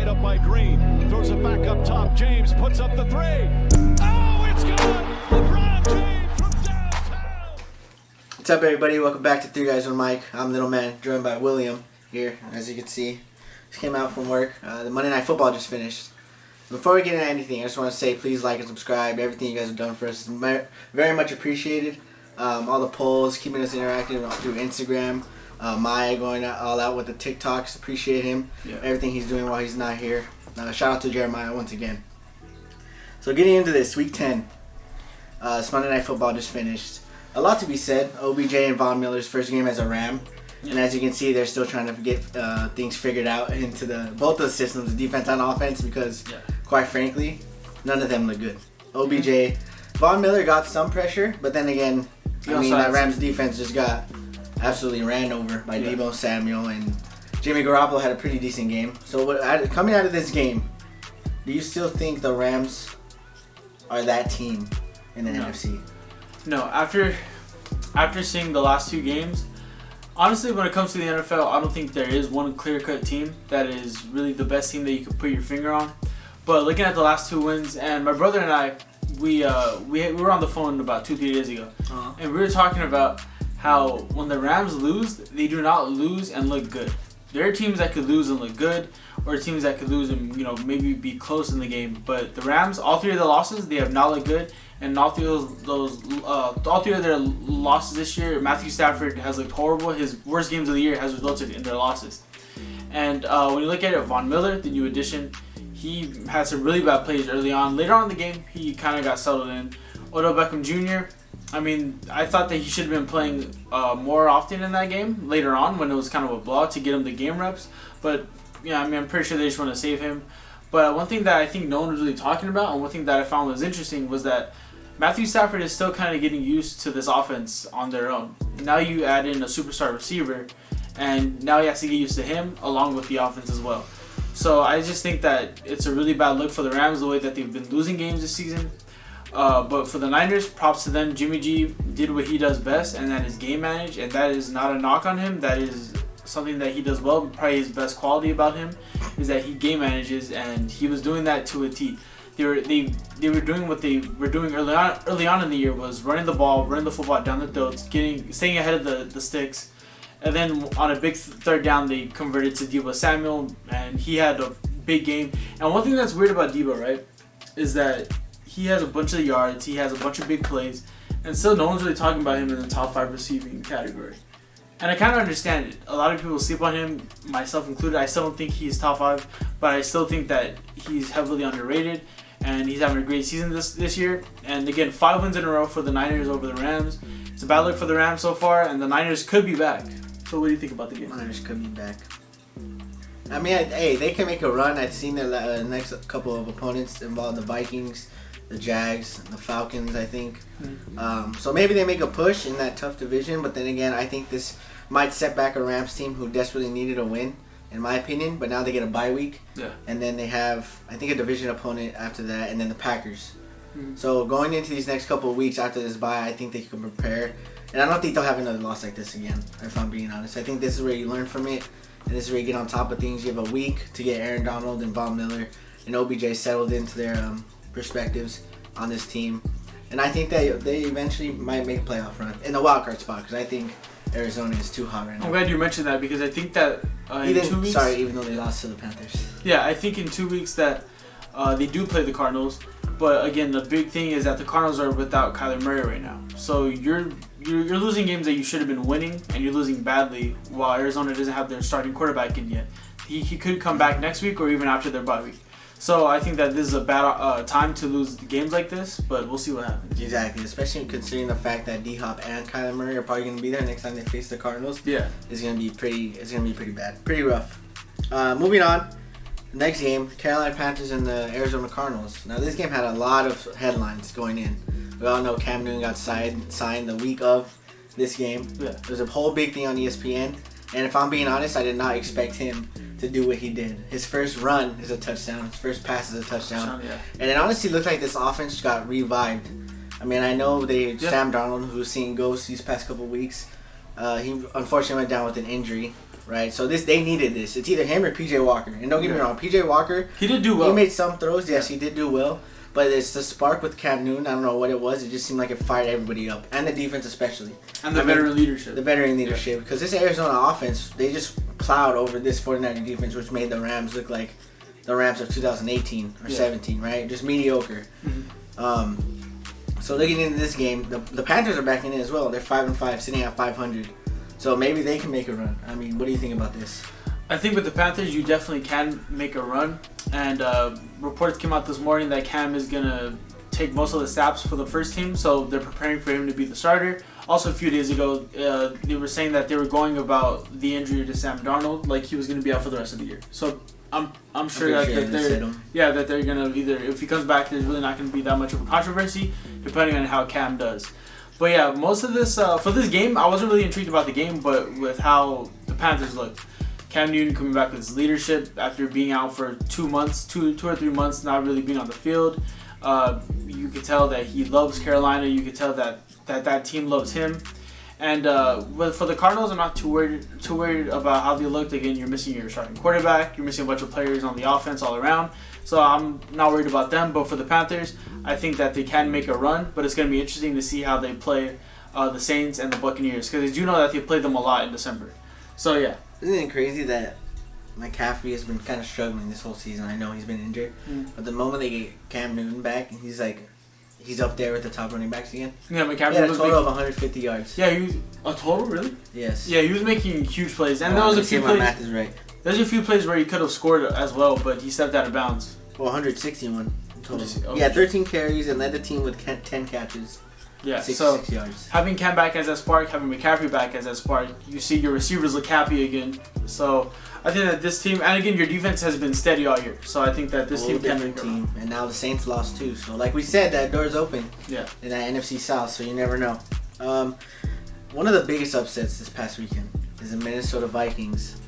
tied up by Green. Throws it back up top. James puts up the three. Oh, it's good! LeBron James from downtown. What's up, everybody? Welcome back to Three Guys with Mike. I'm Little Man, joined by William here. As you can see, just came out from work. The Monday Night Football just finished. Before we get into anything, I just want to say please like and subscribe. Everything you guys have done for us is very much appreciated. All the polls, keeping us interactive through Instagram. Maya going all out with the TikToks. Appreciate him. Yeah. Everything he's doing while he's not here. Shout out to Jeremiah once again. So getting into this, Week 10. This Monday Night Football just finished. A lot to be said. OBJ and Von Miller's first game as a Ram. Yeah. And as you can see, they're still trying to get things figured out into both those systems, defense and offense, because quite frankly, none of them look good. OBJ, Von Miller got some pressure, but then again, that Rams defense just got absolutely ran over by Deebo Samuel, and Jimmy Garoppolo had a pretty decent game. So coming out of this game, do you still think the Rams are that team in the NFC? No, after seeing the last two games, honestly, when it comes to the NFL, I don't think there is one clear-cut team that is really the best team that you could put your finger on. But looking at the last two wins, and my brother and I, we were on the phone about 2-3 days ago, and we were talking about how when the Rams lose, they do not lose and look good. There are teams that could lose and look good, or teams that could lose and maybe be close in the game. But the Rams, all three of the losses, they have not looked good, and all three of their losses this year, Matthew Stafford has looked horrible. His worst games of the year has resulted in their losses. And when you look at it, Von Miller, the new addition, he had some really bad plays early on. Later on in the game, he kind of got settled in. Odell Beckham Jr., I thought that he should have been playing more often in that game later on when it was kind of a blowout to get him the game reps. But, I'm pretty sure they just want to save him. But one thing that I think no one was really talking about, and one thing that I found was interesting, was that Matthew Stafford is still kind of getting used to this offense on their own. Now you add in a superstar receiver, and now he has to get used to him along with the offense as well. So I just think that it's a really bad look for the Rams, the way that they've been losing games this season. But for the Niners, props to them. Jimmy G did what he does best, and that is game manage, and that is not a knock on him. That is something that he does well. Probably his best quality about him is that he game manages, and he was doing that to a T. They were doing what they were doing early on in the year, was running the ball, running the football down the throats, staying ahead of the sticks. And then on a big third down, they converted to Deebo Samuel, and he had a big game. And one thing that's weird about Deebo, right, is that he has a bunch of yards, he has a bunch of big plays, and still no one's really talking about him in the top 5 receiving category. And I kind of understand it. A lot of people sleep on him, myself included. I still don't think he's top 5, but I still think that he's heavily underrated, and he's having a great season this year. And again, 5 wins in a row for the Niners over the Rams. It's a bad look for the Rams so far, and the Niners could be back. So what do you think about the game? Niners could be back. They can make a run. I've seen their next couple of opponents involve the Vikings, the Jags, the Falcons, I think. So maybe they make a push in that tough division, but then again, I think this might set back a Rams team who desperately needed a win, in my opinion, but now they get a bye week. Yeah. And then they have, I think, a division opponent after that, and then the Packers. So going into these next couple of weeks after this bye, I think they can prepare. And I don't think they'll have another loss like this again, if I'm being honest. I think this is where you learn from it, and this is where you get on top of things. You have a week to get Aaron Donald and Von Miller and OBJ settled into their perspectives on this team. And I think that they eventually might make a playoff run in the wild card spot, because I think Arizona is too hot right now. I'm glad you mentioned that, because I think that in 2 weeks... even though they lost to the Panthers. Yeah, I think in 2 weeks that they do play the Cardinals. But again, the big thing is that the Cardinals are without Kyler Murray right now. So you're losing games that you should have been winning, and you're losing badly while Arizona doesn't have their starting quarterback in yet. He could come back next week or even after their bye week. So I think that this is a bad time to lose games like this, but we'll see what happens. Exactly, especially considering the fact that D-Hop and Kyler Murray are probably going to be there next time they face the Cardinals. Yeah, it's going to be pretty bad, pretty rough. Moving on, next game, Carolina Panthers and the Arizona Cardinals. Now this game had a lot of headlines going in. We all know Cam Newton got signed the week of this game. Yeah. There was a whole big thing on ESPN, and if I'm being honest, I did not expect him to do what he did. His first run is a touchdown. His first pass is a touchdown. Yeah. And it honestly looked like this offense got revived. I mean, I know Sam Darnold, who's seeing ghosts these past couple weeks, he unfortunately went down with an injury. right? So they needed this. It's either him or P.J. Walker. And don't get me wrong, P.J. Walker, he did do well. He made some throws. Yes, he did do well. But it's the spark with Cam Newton. I don't know what it was. It just seemed like it fired everybody up. And the defense especially. And the veteran leadership. The veteran leadership. Because this Arizona offense, they just plowed over this 49er defense, which made the Rams look like the Rams of 2018 or 17, right? Just mediocre. So looking into this game, the Panthers are backing in as well. They're 5-5, sitting at 500. So maybe they can make a run. I mean, what do you think about this? I think with the Panthers, you definitely can make a run. And reports came out this morning that Cam is going to take most of the snaps for the first team. So they're preparing for him to be the starter. Also, a few days ago, they were saying that they were going about the injury to Sam Darnold, like he was going to be out for the rest of the year. So I'm sure that they're going to either, if he comes back, there's really not going to be that much of a controversy, depending on how Cam does. But yeah, most of this, for this game, I wasn't really intrigued about the game, but with how the Panthers looked. Cam Newton coming back with his leadership after being out for 2 months, two or 3 months, not really being on the field. You could tell that he loves Carolina. You could tell that team loves him. And but for the Cardinals, I'm not too worried about how they looked. Again, you're missing your starting quarterback. You're missing a bunch of players on the offense all around. So I'm not worried about them. But for the Panthers, I think that they can make a run. But it's going to be interesting to see how they play the Saints and the Buccaneers. Because I do know that they played them a lot in December. So yeah. Isn't it crazy that McCaffrey has been kind of struggling this whole season? I know he's been injured. But the moment they get Cam Newton back, he's up there with the top running backs again. Yeah, McCaffrey he had a total of 150 yards. Yeah, he was a total, really? Yes. Yeah, he was making huge plays, and there was a few plays. My math is right. There's a few plays where he could have scored as well, but he stepped out of bounds. Well, 161 total. Oh, yeah, 13 carries and led the team with 10 catches. Yeah, 66 yards. Having Cam back as that spark, having McCaffrey back as that spark, you see your receivers look happy again. So I think that this team, and again, your defense has been steady all year. So I think that this team can make a run. And now the Saints lost too. So like we said, that door's open. Yeah. In that NFC South, so you never know. One of the biggest upsets this past weekend is the Minnesota Vikings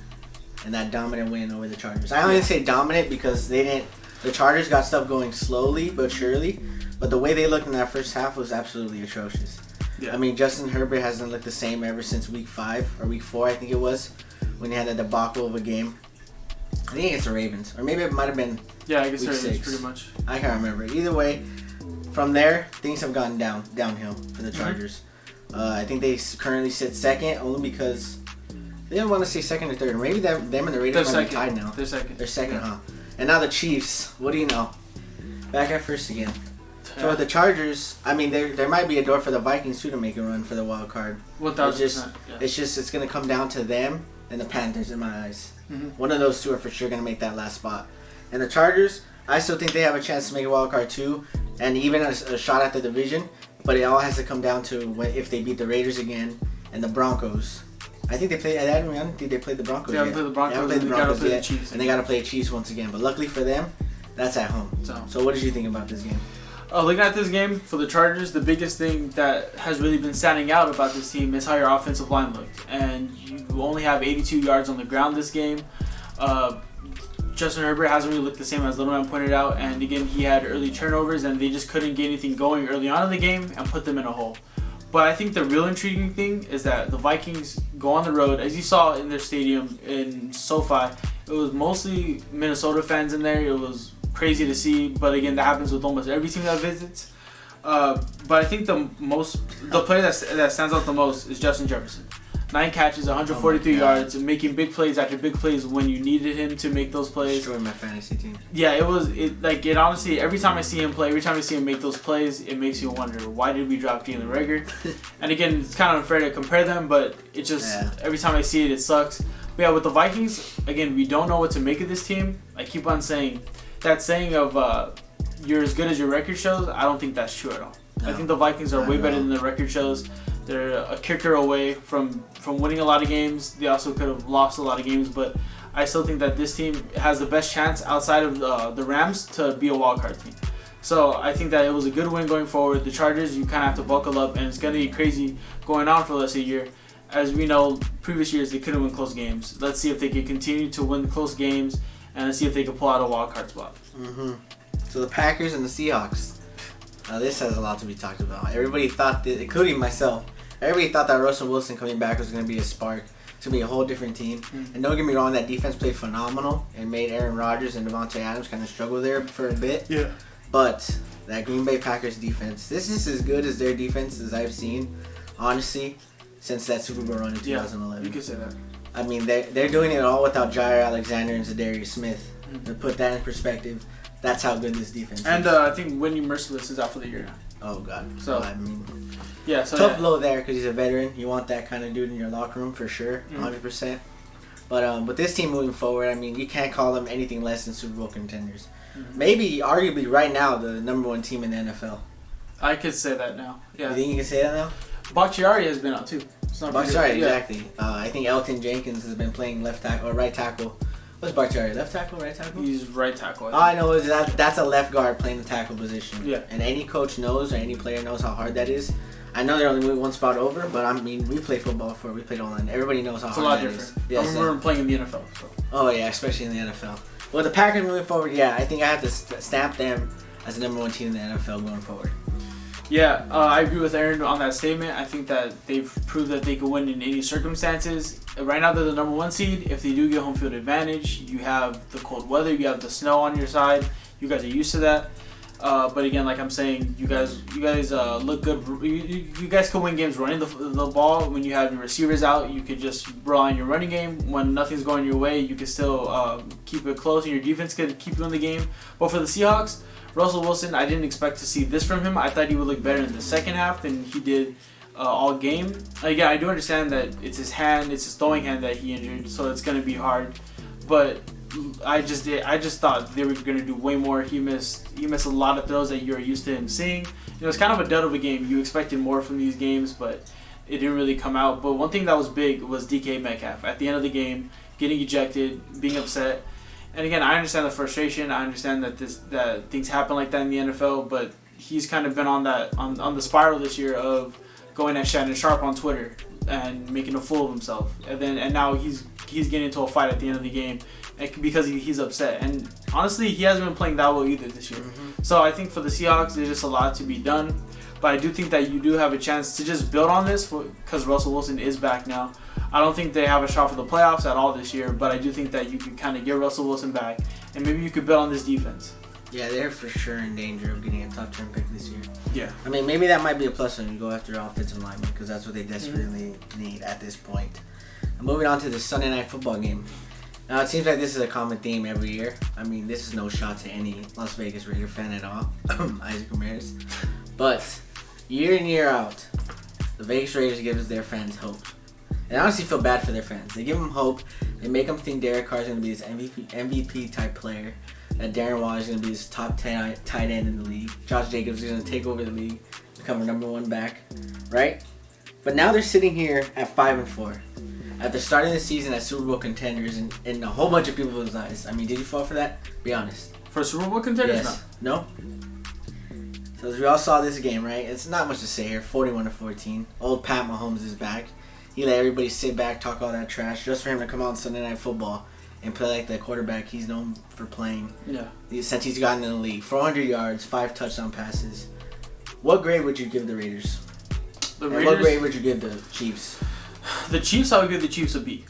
and that dominant win over the Chargers. I only say dominant because the Chargers got stuff going slowly but surely. But the way they looked in that first half was absolutely atrocious. Yeah. I mean, Justin Herbert hasn't looked the same ever since week 5 or week 4, I think it was, when he had that debacle of a game. I think against the Ravens. Or maybe it might have been against week the Ravens, 6. pretty much. I can't remember. Either way, from there, things have gone downhill for the Chargers. I think they currently sit second only because they don't want to say second or third. Maybe them and the Raiders might be tied now. They're second. They're second, huh? And now the Chiefs, what do you know? Back at first again. So with the Chargers, I mean, there might be a door for the Vikings too to make a run for the wild card. 1,000%. It's going to come down to them and the Panthers in my eyes. One of those two are for sure going to make that last spot. And the Chargers, I still think they have a chance to make a wild card too, and even a shot at the division. But it all has to come down to if they beat the Raiders again and the Broncos. I think they played. I don't think they played the Broncos yet. They haven't played the Broncos. They haven't played the Broncos yet, Chiefs and they got to play the Chiefs once again. But luckily for them, that's at home. So what did you think about this game? Looking at this game for the Chargers, the biggest thing that has really been standing out about this team is how your offensive line looked. And you only have 82 yards on the ground this game. Justin Herbert hasn't really looked the same, as Little Man pointed out. And again, he had early turnovers, and they just couldn't get anything going early on in the game and put them in a hole. But I think the real intriguing thing is that the Vikings go on the road. As you saw in their stadium in SoFi, it was mostly Minnesota fans in there. It was crazy to see, but again, that happens with almost every team that visits. But I think the player that stands out the most is Justin Jefferson. 9 catches, 143 yards, and making big plays after big plays when you needed him to make those plays. Destroyed my fantasy team. Yeah, it honestly, every time I see him play, every time I see him make those plays, it makes you wonder, why did we drop Jalen Reagor? And again, it's kind of unfair to compare them, but it just, every time I see it, it sucks. But yeah, with the Vikings, again, we don't know what to make of this team. I keep on saying, that saying of you're as good as your record shows, I don't think that's true at all. No, I think the Vikings are way better than the record shows. They're a kicker away from winning a lot of games. They also could have lost a lot of games, but I still think that this team has the best chance outside of the Rams to be a wild card team. So I think that it was a good win going forward. The Chargers, you kind of have to buckle up, and it's going to be crazy going on for the rest of the year. As we know, previous years they couldn't win close games. Let's see if they can continue to win close games, and let's see if they can pull out a wild card spot. So the Packers and the Seahawks. Now this has a lot to be talked about. Everybody thought that, including myself, everybody thought that Russell Wilson coming back was going to be a spark It's going to be a whole different team. And don't get me wrong, that defense played phenomenal and made Aaron Rodgers and Devontae Adams kind of struggle there for a bit. Yeah. But that Green Bay Packers defense, this is as good as their defense as I've seen, honestly, since that Super Bowl run in 2011. You could say that. I mean, they're doing it all without Jair Alexander and Zadarius Smith. To put that in perspective, that's how good this defense is. And I think Whitney Merciless is out for the year now. Oh, God. So, I mean, so tough blow there because he's a veteran. You want that kind of dude in your locker room for sure, 100%. But with this team moving forward, I mean, you can't call them anything less than Super Bowl contenders. Maybe, arguably, right now, the number one team in the NFL. I could say that now. Yeah. You think you can say that now? Bakhtiari has been out too. Bakhtiari, exactly. I think Elton Jenkins has been playing left tackle or right tackle. What's Bakhtiari? Left tackle, right tackle? He's right tackle. All I know is that's a left guard playing the tackle position. Yeah. And any coach knows or any player knows how hard that is. I know they're only moving one spot over, but I mean, we play football before. We played online. Everybody knows how hard that is. It's a lot different. Yes, I remember playing in the NFL. So. Oh, yeah, especially in the NFL. Well, the Packers moving forward, yeah, I think I have to stamp them as the number one team in the NFL going forward. Yeah, I agree with Aaron on that statement. I think that they've proved that they can win in any circumstances. Right now, they're the number one seed. If they do get home field advantage, you have the cold weather, you have the snow on your side. You guys are used to that. But again, like I'm saying, you guys look good. You guys can win games running the ball. When you have your receivers out, you could just rely on your running game. When nothing's going your way, you can still keep it close, and your defense can keep you in the game. But for the Seahawks, Russell Wilson, I didn't expect to see this from him. I thought he would look better in the second half than he did all game. Again, I do understand that it's his hand, it's his throwing hand that he injured, so it's going to be hard. But I just thought they were going to do way more. He missed a lot of throws that you're used to him seeing. It was kind of a dud of a game. You expected more from these games, but it didn't really come out. But one thing that was big was DK Metcalf. At the end of the game, getting ejected, being upset. And again, I understand the frustration. I understand that things happen like that in the NFL, but he's kind of been on the spiral this year of going at Shannon Sharp on Twitter and making a fool of himself. And now he's getting into a fight at the end of the game because he's upset. And honestly, he hasn't been playing that well either this year. So I think for the Seahawks, there's just a lot to be done. But I do think that you do have a chance to just build on this because Russell Wilson is back now. I don't think they have a shot for the playoffs at all this year, but I do think that you could kind of get Russell Wilson back, and maybe you could build on this defense. Yeah, they're for sure in danger of getting a top 10 pick this year. Yeah. I mean, maybe that might be a plus when you go after offensive linemen because that's what they desperately need at this point. And moving on to the Sunday Night Football game. Now, it seems like this is a common theme every year. I mean, this is no shot to any Las Vegas Raider fan at all, Isaac Ramirez. But year in, year out, the Vegas Raiders gives their fans hope. And I honestly feel bad for their fans. They give them hope. They make them think Derek Carr is going to be this MVP type player. That Darren Waller is going to be this top 10 tight end in the league. Josh Jacobs is going to take over the league, become a number one back, right? But now they're sitting here at 5-4. After starting the season as Super Bowl contenders in a whole bunch of people's eyes. I mean, did you fall for that? Be honest. For Super Bowl contenders? Yes. No? So as we all saw this game, right? It's not much to say here. 41-14. Old Pat Mahomes is back. He let everybody sit back, talk all that trash, just for him to come out on Sunday Night Football and play like the quarterback he's known for playing. Yeah. Since he's gotten in the league. 400 yards, 5 touchdown passes. What grade would you give the Raiders? And what grade would you give the Chiefs? The Chiefs, I would give the Chiefs a B.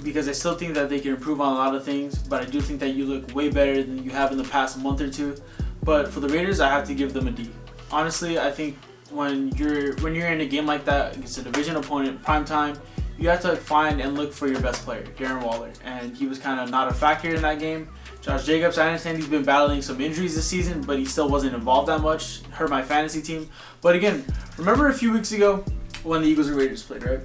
Because I still think that they can improve on a lot of things, but I do think that you look way better than you have in the past month or two. But for the Raiders, I have to give them a D. Honestly, I think when you're in a game like that against a division opponent, prime time, you have to find and look for your best player, Darren Waller, and he was kind of not a factor in that game. Josh Jacobs, I understand he's been battling some injuries this season, but he still wasn't involved that much. Hurt my fantasy team. But again, remember a few weeks ago when the Eagles and Raiders played, right?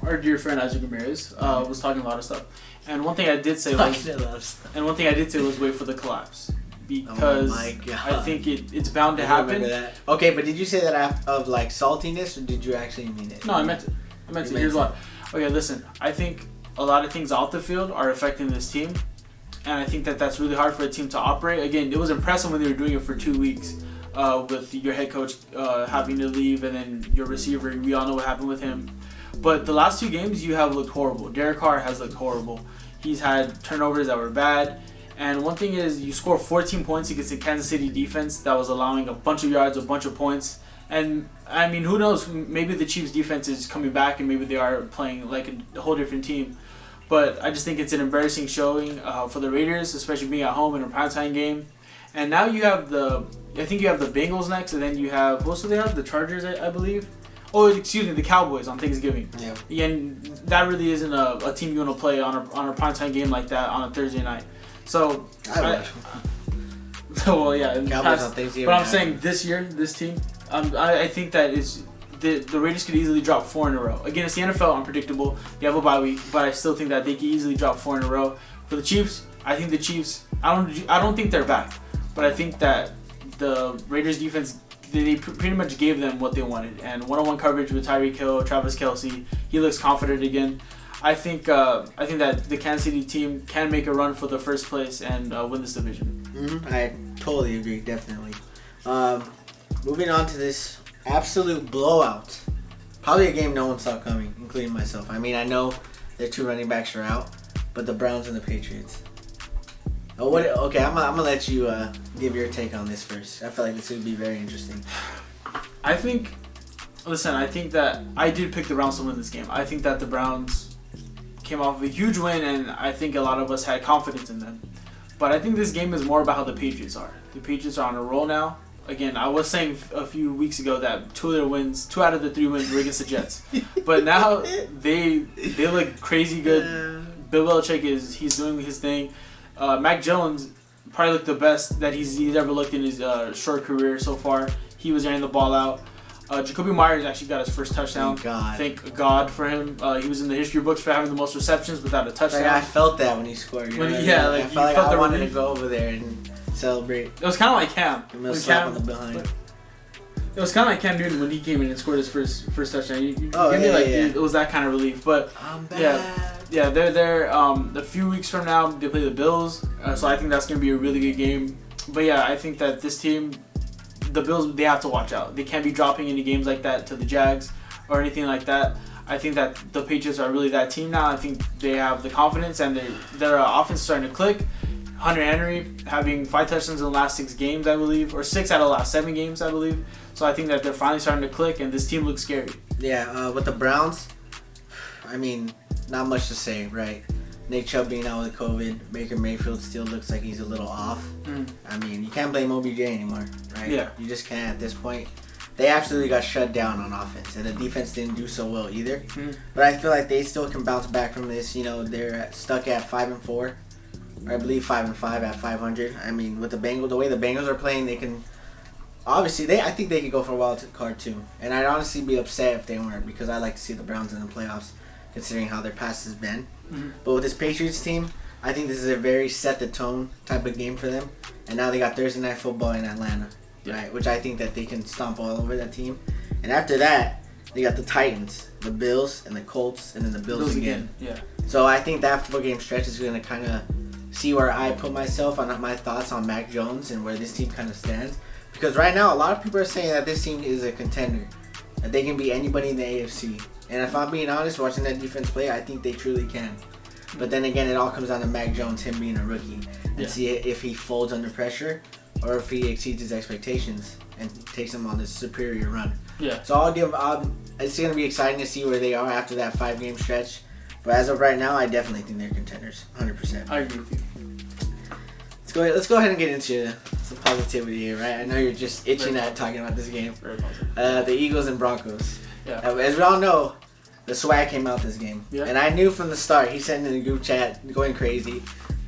Our dear friend Isaac Ramirez was talking a lot of stuff, and one thing I did say was wait for the collapse. Because I think it's bound to happen. That. Okay, but did you say that of like saltiness, or did you actually mean it? No, I meant it. Here's why. Okay, listen. I think a lot of things off the field are affecting this team, and I think that that's really hard for a team to operate. Again, it was impressive when they were doing it for 2 weeks, with your head coach having to leave, and then your receiver. We all know what happened with him. But the last 2 games, you have looked horrible. Derek Carr has looked horrible. He's had turnovers that were bad. And one thing is, you score 14 points against the Kansas City defense that was allowing a bunch of yards, a bunch of points, And I mean, who knows? Maybe the Chiefs' defense is coming back, and maybe they are playing like a whole different team. But I just think it's an embarrassing showing for the Raiders, especially being at home in a primetime game. And now you have I think you have the Bengals next, and then you have, what else do they have? The Chargers, I believe. Oh, excuse me, the Cowboys on Thanksgiving. Yeah. And that really isn't a team you want to play on a primetime game like that on a Thursday night. So, well, yeah. Cowboys on Thanksgiving. But I'm saying this year, this team, I think that the Raiders could easily drop 4 in a row. Again, it's the NFL, unpredictable. They have a bye week, but I still think that they could easily drop 4 in a row. For the Chiefs, I think the Chiefs, I don't think they're back, but I think that the Raiders defense, they pretty much gave them what they wanted. And one-on-one coverage with Tyreek Hill, Travis Kelce, he looks confident again. I think that the Kansas City team can make a run for the first place and win this division. I totally agree, definitely. Moving on to this absolute blowout. Probably a game no one saw coming, including myself. I mean, I know their 2 running backs are out, but the Browns and the Patriots. Okay, I'm gonna let you give your take on this first. I feel like this would be very interesting. I think that I did pick the Browns to win this game. I think that the Browns came off of a huge win, and I think a lot of us had confidence in them. But I think this game is more about how the Patriots are. The Patriots are on a roll now. Again, I was saying a few weeks ago that 2 out of the 3 wins were against the Jets. But now they look crazy good. Bill Belichick he's doing his thing. Mac Jones probably looked the best that he's ever looked in his short career so far. He was getting the ball out. Jacoby Myers actually got his first touchdown. Thank God for him. He was in the history books for having the most receptions without a touchdown. Like, I felt that when he scored. I felt like I wanted to go over there and celebrate. It was kind of like Cam. Slap on the behind. It was kind of like Cam Newton when he came in and scored his first touchdown. It was that kind of relief. But I'm bad. Yeah, they're a few weeks from now they play the Bills, so I think that's gonna be a really good game. But yeah, I think that this team, the Bills, they have to watch out. They can't be dropping any games like that to the Jags or anything like that. I think that the Patriots are really that team now. I think they have the confidence and their offense is starting to click. Hunter Henry having 5 touchdowns in the last 6 games, I believe, or 6 out of the last 7 games, I believe. So I think that they're finally starting to click, and this team looks scary. Yeah, with the Browns, I mean, not much to say, right? Nick Chubb being out with COVID, Baker Mayfield still looks like he's a little off. I mean, you can't blame OBJ anymore, right? Yeah. You just can't at this point. They absolutely got shut down on offense, and the defense didn't do so well either. But I feel like they still can bounce back from this. You know, they're stuck at 5-4, or I believe 5-5 at 500. I mean, with the way the Bengals are playing, they can. Obviously, I think they could go for a wild card too. And I'd honestly be upset if they weren't, because I like to see the Browns in the playoffs, considering how their past has been. But with this Patriots team, I think this is a very set the tone type of game for them. And now they got Thursday Night Football in Atlanta, right? Which I think that they can stomp all over that team. And after that, they got the Titans, the Bills, and the Colts, and then the Bills again. Yeah. So I think that 4-game stretch is going to kind of see where I put myself on my thoughts on Mac Jones and where this team kind of stands. Because right now, a lot of people are saying that this team is a contender, that they can beat anybody in the AFC. And if I'm being honest, watching that defense play, I think they truly can. But then again, it all comes down to Mac Jones, him being a rookie, and see if he folds under pressure or if he exceeds his expectations and takes them on this superior run. Yeah. So it's going to be exciting to see where they are after that 5-game stretch. But as of right now, I definitely think they're contenders, 100%. I agree with you. Let's go ahead and get into some positivity here, right? I know you're just itching at talking about this game. Very positive. The Eagles and Broncos. Yeah. As we all know, the swag came out this game. Yeah. And I knew from the start, he said in the group chat, going crazy,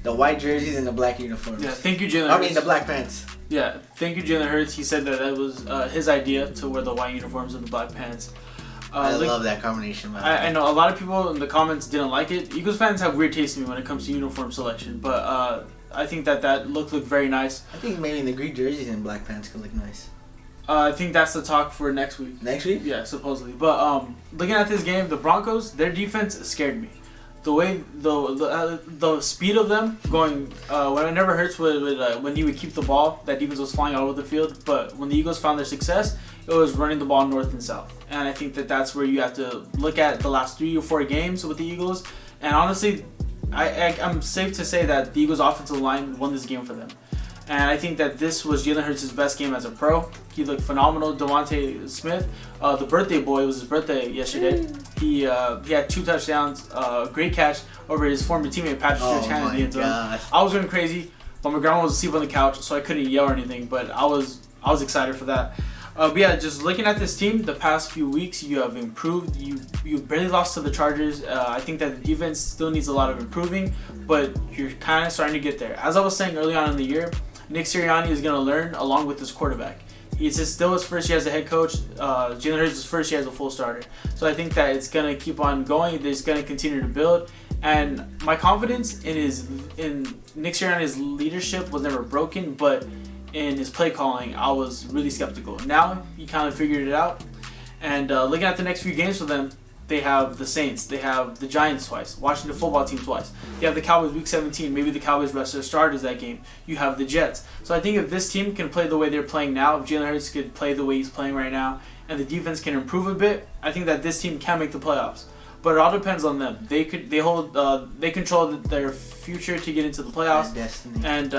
the white jerseys and the black uniforms. Yeah, thank you, Jalen Hurts. I mean, the black pants. Yeah, thank you, Jalen Hurts. He said that was his idea to wear the white uniforms and the black pants. I love that combination. I know a lot of people in the comments didn't like it. Eagles fans have weird taste in me when it comes to uniform selection, but I think that looked very nice. I think maybe the green jerseys and black pants could look nice. I think that's the talk for next week. Next week? Yeah, supposedly. But looking at this game, the Broncos, their defense scared me. The way the speed of them going, when it never hurts when he would keep the ball, that defense was flying all over the field. But when the Eagles found their success, it was running the ball north and south. And I think that's where you have to look at the last 3 or 4 games with the Eagles. And honestly, I'm safe to say that the Eagles' offensive line won this game for them. And I think that this was Jalen Hurts' best game as a pro. He looked phenomenal. Devontae Smith, the birthday boy, it was his birthday yesterday. He had 2 touchdowns, great catch over his former teammate Patriots in the end zone. I was going crazy, but my grandma was asleep on the couch, so I couldn't yell or anything. But I was excited for that. But yeah, just looking at this team, the past few weeks, you have improved. You barely lost to the Chargers. I think that the defense still needs a lot of improving, but you're kind of starting to get there. As I was saying early on in the year, Nick Sirianni is going to learn along with his quarterback. It's still his first year as a head coach. Jalen Hurts is first year as a full starter. So I think that it's going to keep on going. It's going to continue to build. And my confidence in Nick Sirianni's leadership was never broken, but in his play calling, I was really skeptical. Now he kind of figured it out. And looking at the next few games for them, they have the Saints, they have the Giants twice, Washington football team twice. They have the Cowboys week 17. Maybe the Cowboys rest their starters that game. You have the Jets. So I think if this team can play the way they're playing now, if Jalen Hurts could play the way he's playing right now, and the defense can improve a bit, I think that this team can make the playoffs. But it all depends on them. They control their future to get into the playoffs. Destiny. And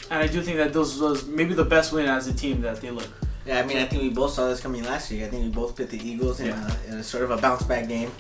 and I do think that this was maybe the best win as a team that they look. Yeah, I mean, I think we both saw this coming last year. I think we both picked the Eagles in a sort of a bounce-back game.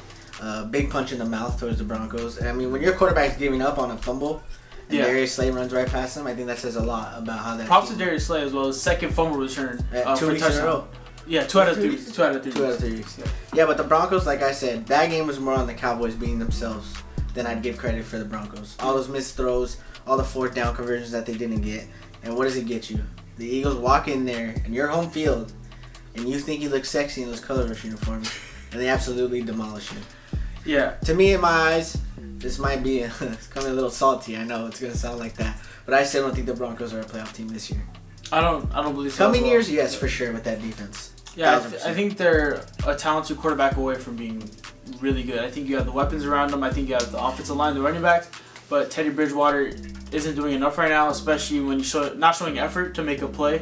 Big punch in the mouth towards the Broncos. I mean, when your quarterback's giving up on a fumble and Darius Slay runs right past him, I think that says a lot about how that Props to Darius Slay as well. His second fumble return 2 weeks in a row. Yeah, 2 out of 3. 2 out of 3. 2 out of 3 weeks. Yeah, but the Broncos, like I said, that game was more on the Cowboys being themselves than I'd give credit for the Broncos. All those missed throws, all the 4th down conversions that they didn't get. And what does it get you? The Eagles walk in there in your home field, and you think you look sexy in those color rush uniforms, and they absolutely demolish you. Yeah. To me, in my eyes, this might be it's coming a little salty. I know it's gonna sound like that, but I still don't think the Broncos are a playoff team this year. I don't believe so. Coming years, yes, for sure, with that defense. Yeah, I think they're a talented quarterback away from being really good. I think you have the weapons around them. I think you have the offensive line, the running backs, but Teddy Bridgewater isn't doing enough right now, especially when not showing effort to make a play.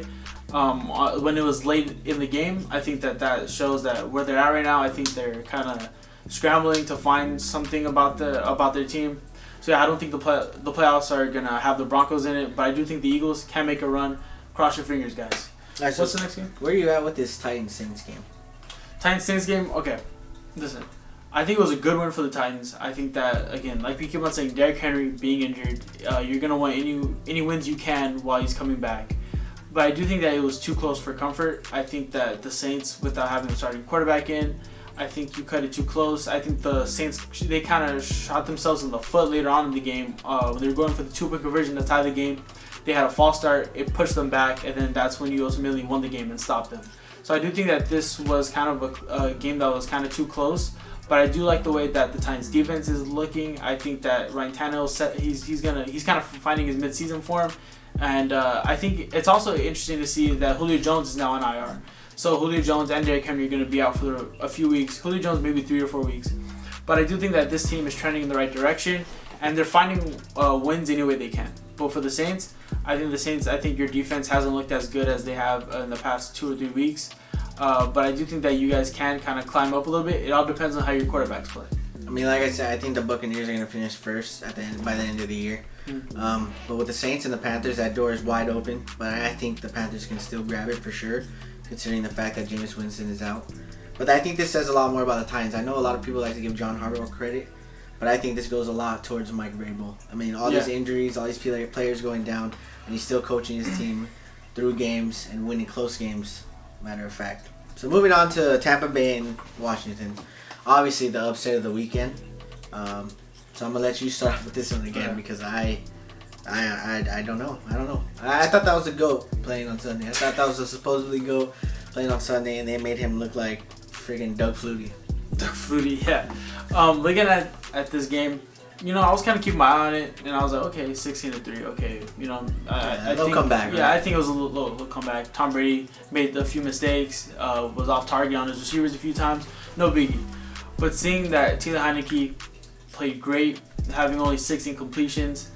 When it was late in the game, I think that shows that where they're at right now. I think they're kind of scrambling to find something about their team. So yeah, I don't think the playoffs are gonna have the Broncos in it, but I do think the Eagles can make a run. Cross your fingers, guys. Right, so what's the next game? Where are you at with this Titans-Saints game? Titans-Saints game? Okay. Listen, I think it was a good win for the Titans. I think that, again, like we keep on saying, Derrick Henry being injured, you're going to want any wins you can while he's coming back. But I do think that it was too close for comfort. I think that the Saints, without having a starting quarterback in, I think you cut it too close. I think the Saints, they kind of shot themselves in the foot later on in the game. When they were going for the 2-point conversion to tie the game, they had a false start. It pushed them back, and then that's when you ultimately won the game and stopped them. So I do think that this was kind of a game that was kind of too close. But I do like the way that the Titans defense is looking. I think that Ryan Tannehill he's kind of finding his midseason form, and I think it's also interesting to see that Julio Jones is now on IR. So Julio Jones and Derrick Henry are going to be out for a few weeks. Julio Jones maybe 3 or 4 weeks. But I do think that this team is trending in the right direction, and they're finding wins any way they can. But for the Saints, I think your defense hasn't looked as good as they have in the past 2 or 3 weeks. But I do think that you guys can kind of climb up a little bit. It all depends on how your quarterbacks play. I mean, like I said, I think the Buccaneers are going to finish first by the end of the year. But with the Saints and the Panthers, that door is wide open. But I think the Panthers can still grab it for sure, considering the fact that Jameis Winston is out. But I think this says a lot more about the Titans. I know a lot of people like to give John Harbaugh credit, but I think this goes a lot towards Mike Vrabel. I mean, all these injuries, all these players going down, and he's still coaching his team through games and winning close games, matter of fact. So moving on to Tampa Bay and Washington. Obviously, the upset of the weekend. So I'm going to let you start off with this one again because I don't know. I thought that was a GOAT playing on Sunday. I thought that was a supposedly GOAT playing on Sunday, and they made him look like friggin' Doug Flutie. Doug Flutie, yeah. Looking at this game, I was kind of keeping my eye on it, and I was like, okay, 16-3, okay, I they'll think, come back. Yeah, right? I think it was a little comeback. Tom Brady made a few mistakes, was off target on his receivers a few times, no biggie. But seeing that Taylor Heineke played great, having only 16 completions,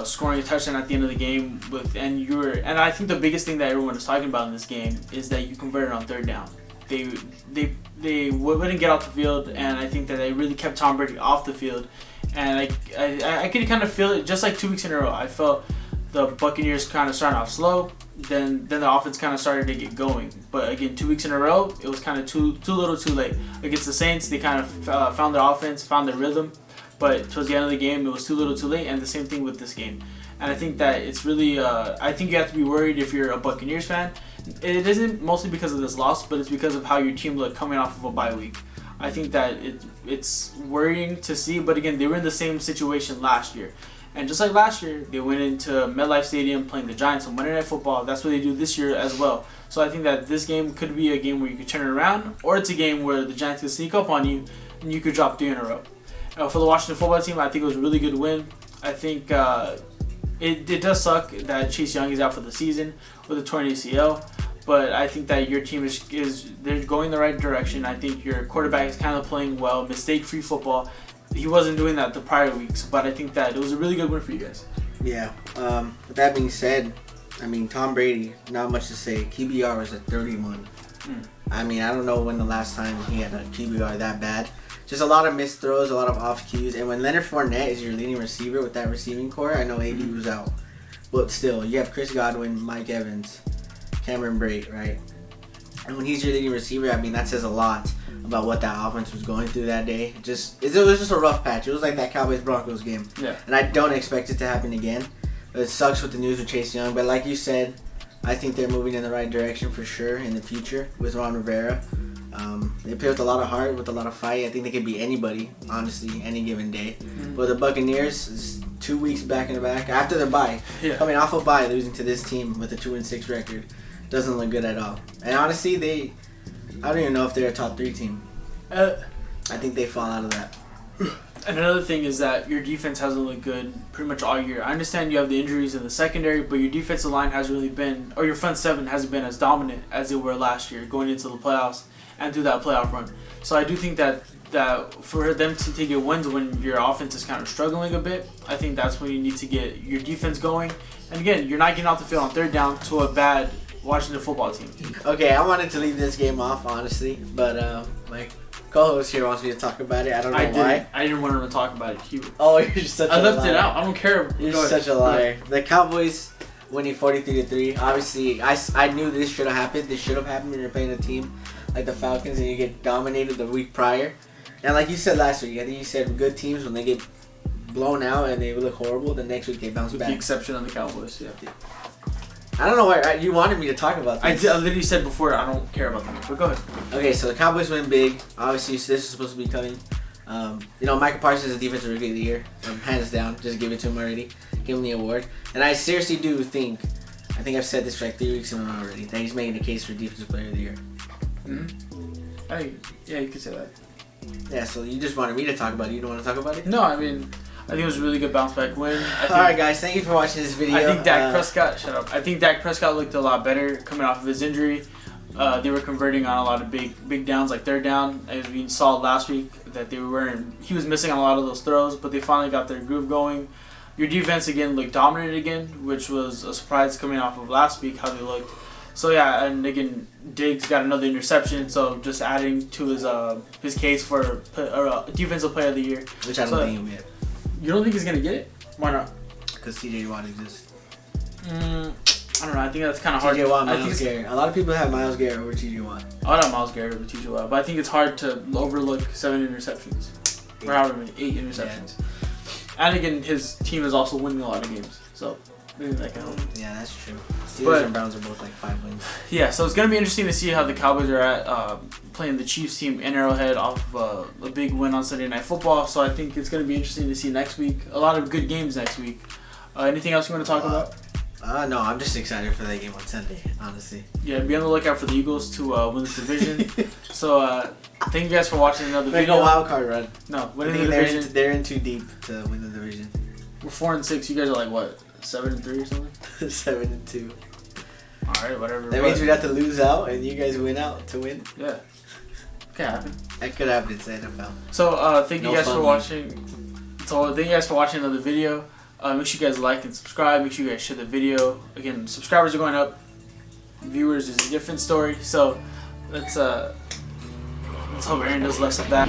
scoring a touchdown at the end of the game, and I think the biggest thing that everyone is talking about in this game is that you converted on 3rd down. They wouldn't get off the field, and I think that they really kept Tom Brady off the field. And I could kind of feel it just like 2 weeks in a row. I felt the Buccaneers kind of started off slow. Then the offense kind of started to get going. But again, 2 weeks in a row, it was kind of too little too late. Against the Saints, they kind of found their offense, found their rhythm. But towards the end of the game, it was too little too late. And the same thing with this game. And I think that it's really, I think you have to be worried if you're a Buccaneers fan. It isn't mostly because of this loss, but it's because of how your team looked coming off of a bye week. I think that it's worrying to see. But again, they were in the same situation last year. And just like last year, they went into MetLife Stadium playing the Giants on Monday Night Football. That's what they do this year as well. So I think that this game could be a game where you could turn it around, or it's a game where the Giants can sneak up on you and you could drop 3 in a row. For the Washington football team, I think it was a really good win. I think it does suck that Chase Young is out for the season with a torn ACL. But I think that your team is they're going the right direction. I think your quarterback is kind of playing well, mistake-free football. He wasn't doing that the prior weeks, but I think that it was a really good win for you guys. Yeah. With that being said, I mean, Tom Brady, not much to say. QBR was at 31. I mean, I don't know when the last time he had a QBR that bad. Just a lot of missed throws, a lot of off cues. And when Leonard Fournette is your leading receiver with that receiving core, I know AB was out. But still, you have Chris Godwin, Mike Evans, Cameron Brate, right? And when he's your leading receiver, I mean, that says a lot about what that offense was going through that day. It was just a rough patch. It was like that Cowboys-Broncos game. Yeah. And I don't expect it to happen again. But it sucks with the news with Chase Young. But like you said, I think they're moving in the right direction for sure in the future with Ron Rivera. They play with a lot of heart, with a lot of fight. I think they could beat anybody, honestly, any given day. But the Buccaneers is 2 weeks back in the back after their bye. Yeah. Coming off a bye, losing to this team with a 2-6 record. Doesn't look good at all. And honestly, I don't even know if they're a top 3 team. I think they fall out of that. And another thing is that your defense hasn't looked good pretty much all year. I understand you have the injuries in the secondary, but your defensive line hasn't really been, or your front seven hasn't been as dominant as they were last year going into the playoffs and through that playoff run. So I do think that for them to get wins when your offense is kind of struggling a bit, I think that's when you need to get your defense going. And again, you're not getting off the field on third down to a bad Washington football team. Okay, I wanted to leave this game off, honestly, but my co-host here wants me to talk about it. I don't know why. I didn't want him to talk about it. Oh, you're just such a liar. I left it out. I don't care. You're such a liar. The Cowboys winning 43-3. Obviously, I knew this should have happened. This should have happened when you're playing a team like the Falcons and you get dominated the week prior. And like you said last week, I think you said good teams, when they get blown out and they look horrible, the next week they bounce back. The exception on the Cowboys, yeah. I don't know why you wanted me to talk about this. I literally said before I don't care about them, but go ahead. Okay, so the Cowboys win big. Obviously, this is supposed to be coming. Michael Parsons is the defensive rookie of the year. Hands down, just give it to him already. Give him the award. And I seriously do think, I think I've said this for like 3 weeks in a row already, that he's making the case for defensive player of the year. Yeah, you could say that. Yeah, so you just wanted me to talk about it. You don't want to talk about it? No, I mean, I think it was a really good bounce back win. Alright guys, thank you for watching this video. I think Dak Prescott, shut up. I think Dak Prescott looked a lot better coming off of his injury. They were converting on a lot of big downs, like third down. As we saw last week that he was missing on a lot of those throws, but they finally got their groove going. Your defense again looked dominant again, which was a surprise coming off of last week how they looked. So yeah, and again, Diggs got another interception, so just adding to his case for defensive player of the year. Which I don't think he'll get. You don't think he's gonna get it? Why not? Because TJ Watt exists. I don't know. I think that's kind of hard. TJ Watt, Myles Garrett. A lot of people have Myles Garrett over TJ Watt. I would have Myles Garrett over TJ Watt, but I think it's hard to overlook 7 interceptions. Or however many, 8 interceptions. Yeah. And again, his team is also winning a lot of games, so maybe that can help. Yeah, that's true. Steelers and Browns are both like 5 wins. Yeah, so it's gonna be interesting to see how the Cowboys are at playing the Chiefs team in Arrowhead off of a big win on Sunday Night Football. So I think it's gonna be interesting to see next week. A lot of good games next week. Anything else you want to talk about? No, I'm just excited for that game on Sunday, honestly. Yeah, be on the lookout for the Eagles to win this division. So thank you guys for watching another video. No wild card run. No, winning the division. They're in too deep to win the division. We're 4-6. You guys are like what, 7-3 or something? 7-2. All right, whatever. That means we'd have to lose out and you guys win out to win. Yeah, could happen. That could happen. It's the NFL. So thank you guys for watching. So thank you guys for watching another video. Make sure you guys like and subscribe. Make sure you guys share the video. Again, subscribers are going up. Viewers is a different story. So let's hope Aaron does less of that.